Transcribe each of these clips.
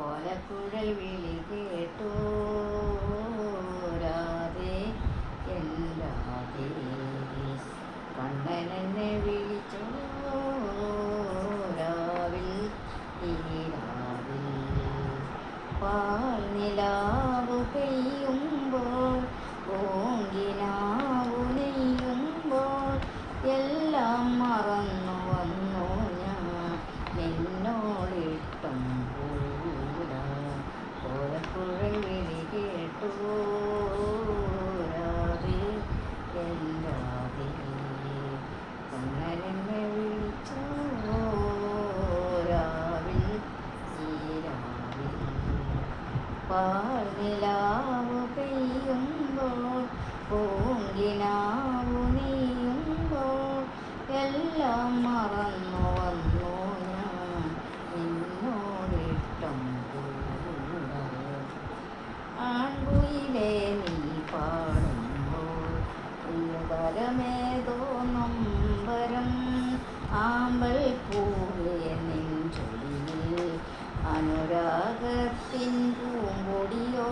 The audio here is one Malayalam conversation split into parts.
ഓലക്കുഴൽ വിളി കേട്ടു രാധേ രാധേ കണ്ണനെന്നെ വിളിച്ചോ രാവിൽ ഈ രാവിൽ പാൽ നിലാവു പെയ്യുമ്പോൾ പൂങ്കിനാവു നെയ്യുമ്പോൾ എല്ലാം മറന്നു വന്നു ഞാൻ നിന്നോടിഷ്ടം കൂടാ ഓലക്കുഴൽ വിളി കേട്ടു രാധേ രാധേ കണ്ണനെന്നെ വിളിച്ചോ രാവിൽ ഈ രാവിൽ പാൽ നിലാവു പെയ്യുമ്പോൾ പൂങ്കിനാവു നെയ്യുമ്പോൾ എല്ലാം മറന്നു വന്നു ഞാൻ നിന്നോടിഷ്ടം കൂടാ ആൺകുയിലേ നീ പാടുമ്പോൾ പ്രിയതരമേതോ നൊമ്പരം ആമ്പൽ പൂവേ നെഞ്ചൊടിയിൽ അനുരാഗത്തിൻ പൂമ്പൊടിയോ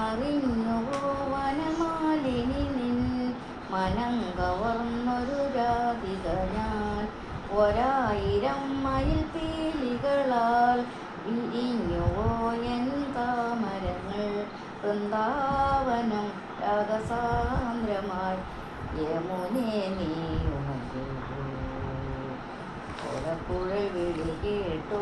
അറിഞ്ഞുവോ വനമാലിനി നിൻ മനം കവർന്നൊരു രാധിക ഞാൻ 1000 മയിൽ പീലികളാൽ വിരിഞ്ഞുവോ എൻ താമരങ്ങൾ വൃന്ദാവനം രാഗസാന്ദ്രമായി യമുനേ നീയുണരൂ ഓലക്കുഴൽ വിളി കേട്ടു